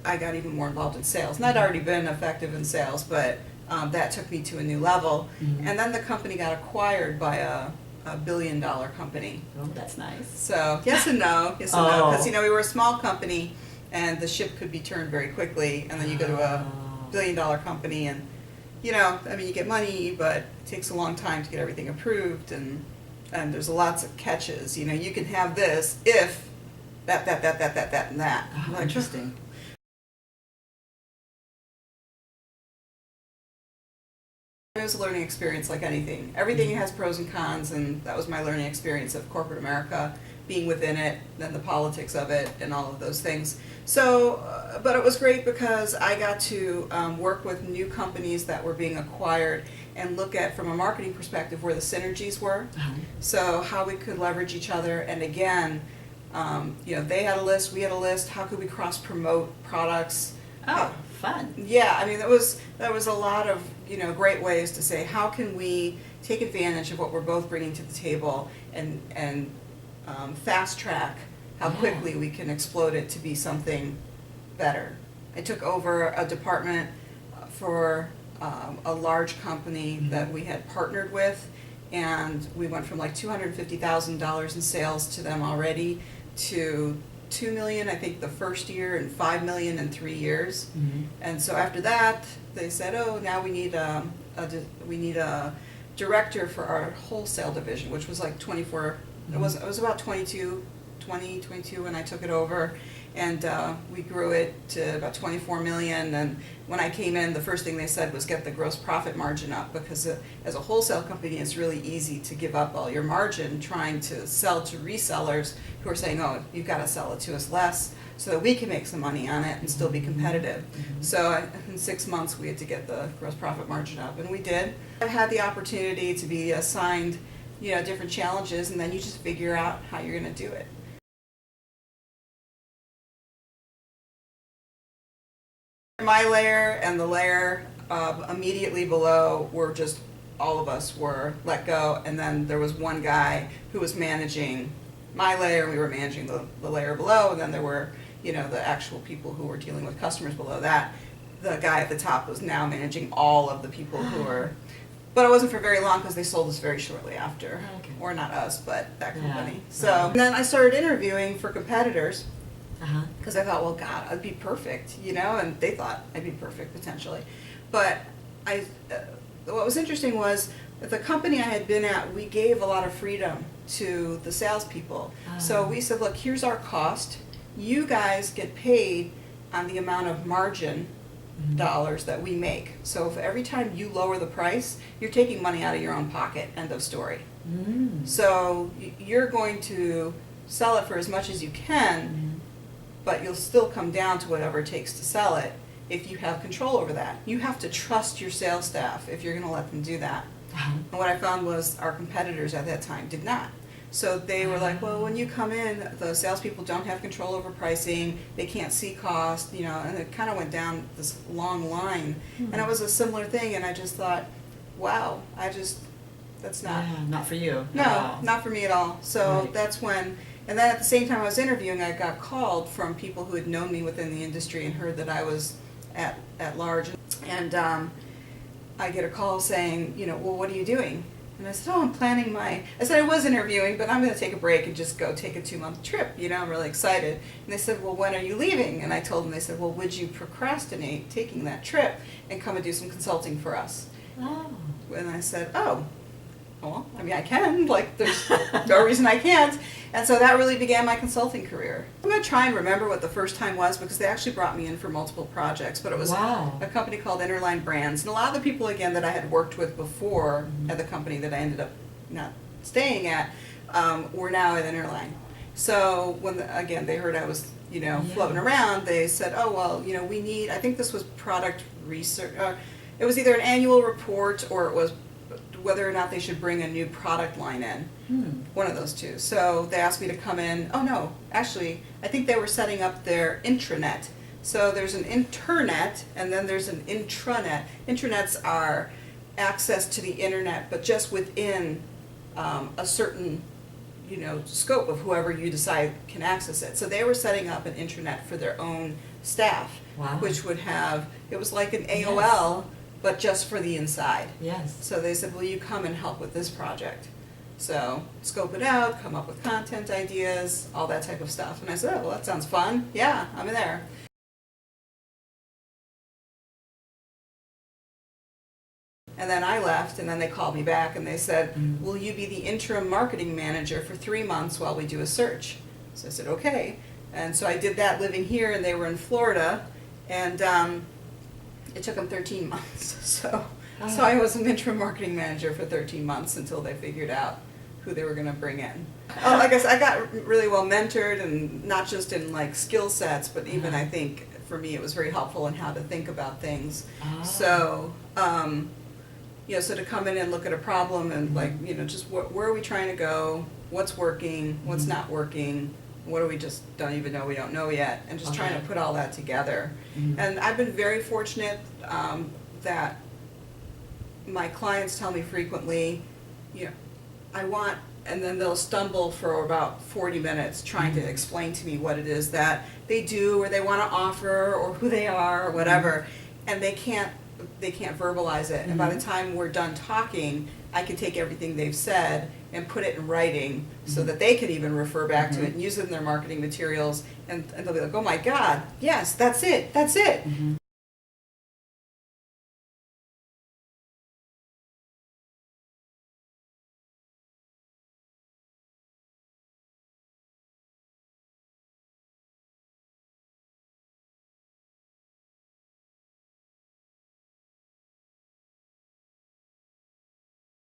I got even more involved in sales. And I'd already been effective in sales, but that took me to a new level. Mhm. And then the company got acquired by a billion-dollar company. Oh, that's nice. So yes and no, yes and no, because Oh. we were a small company, and the ship could be turned very quickly, and then you go to a Oh. billion-dollar company, and you get money, but it takes a long time to get everything approved, and there's lots of catches. You can have this if that, and that. Oh, Like, interesting. it was a learning experience like anything. Everything has pros and cons, and that was my learning experience of corporate America, being within it, then the politics of it, and all of those things. So, but it was great because I got to work with new companies that were being acquired and look at, from a marketing perspective, where the synergies were. Uh-huh. So how we could leverage each other, and again, they had a list, we had a list. How could we cross promote products? Oh, fun. Yeah, I mean, that was a lot of great ways to say, how can we take advantage of what we're both bringing to the table, and fast track how Yeah. quickly we can explode it to be something better. I took over a department for a large company that we had partnered with, and we went from like $250,000 in sales to them already to $2 million, I think, the first year, and $5 million in 3 years. Mhm. And so after that, they said, "Oh, now we need a director for our wholesale division," which was like 24. It was about 22 when I took it over, and we grew it to about 24 million. And when I came in, the first thing they said was get the gross profit margin up, because as a wholesale company, it's really easy to give up all your margin trying to sell to resellers who are saying, "Oh, you've got to sell it to us less so that we can make some money on it and still be competitive." So in 6 months, we had to get the gross profit margin up, and we did. I had the opportunity to be assigned different challenges, and then you just figure out how you're going to do it. My layer and the layer immediately below were just, all of us were let go, and then there was one guy who was managing my layer, and we were managing the layer below, and then there were the actual people who were dealing with customers below that. The guy at the top was now managing all of the people who were, but it wasn't for very long because they sold us very shortly after. Okay. Or not us, but that Yeah. company. So and then I started interviewing for competitors, Uh-huh. because I thought, well, God, I'd be perfect, and they thought I'd be perfect potentially. But what was interesting was that the company I had been at, we gave a lot of freedom to the salespeople. So we said, look, here's our cost. You guys get paid on the amount of margin dollars that we make. So if every time you lower the price, you're taking money out of your own pocket. End of story. Mm. So you're going to sell it for as much as you can, but you'll still come down to whatever it takes to sell it if you have control over that. You have to trust your sales staff if you're going to let them do that. Uh-huh. And what I found was our competitors at that time did not. So they were like, well, when you come in, the salespeople don't have control over pricing, they can't see cost, and it kind of went down this long line. And it was a similar thing, and I just thought, wow, that's not, Yeah, not for you. at no, all. not for me at all. So Right. that's when, and then at the same time I was interviewing, I got called from people who had known me within the industry and heard that I was at large. And I get a call saying, well, what are you doing? And I said, oh, I'm planning I said I was interviewing, but I'm going to take a break and just go take a 2-month trip. I'm really excited. And they said, well, when are you leaving? And I told them, they said, well, would you procrastinate taking that trip and come and do some consulting for us? Oh. And I said, oh, well, I mean, I can. Like, there's no reason I can't. And so that really began my consulting career. I'm going to try and remember what the first time was, because they actually brought me in for multiple projects. But it was Wow. a company called Interline Brands. And a lot of the people, again, that I had worked with before at the company that I ended up not staying at were now at Interline. So when, again, they heard I was, floating around, they said, oh, well, we need, I think this was product research. It was either an annual report, or it was whether or not they should bring a new product line in. One of those two. So they asked me to come in. Oh no, actually, I think they were setting up their intranet. So there's an internet, and then there's an intranet. Intranets are access to the internet, but just within a certain scope of whoever you decide can access it. So they were setting up an intranet for their own staff, Wow. which would have, it was like an Yes. AOL, but just for the inside. Yes. So they said, will you come and help with this project? So scope it out, come up with content ideas, all that type of stuff. And I said, oh, well, that sounds fun. Yeah, I'm in there. And then I left, and then they called me back and they said, will you be the interim marketing manager for 3 months while we do a search? So I said, okay. And so I did that living here, and they were in Florida, and it took them 13 months. So I was an interim marketing manager for 13 months until they figured out who they were going to bring in. Oh, I guess I got really well mentored, and not just in like skill sets, but even I think for me it was very helpful in how to think about things. So, you know, so to come in and look at a problem and like, you know, just where are we trying to go? What's working? What's not working? What do we just don't even know we don't know yet? And just trying to put all that together. And I've been very fortunate that my clients tell me frequently, you know, I want, and then they'll stumble for about 40 minutes trying to explain to me what it is that they do or they want to offer or who they are or whatever, and they can't verbalize it. And by the time we're done talking, I can take everything they've said and put it in writing so that they can even refer back to it and use it in their marketing materials, and they'll be like, oh my God, yes, that's it.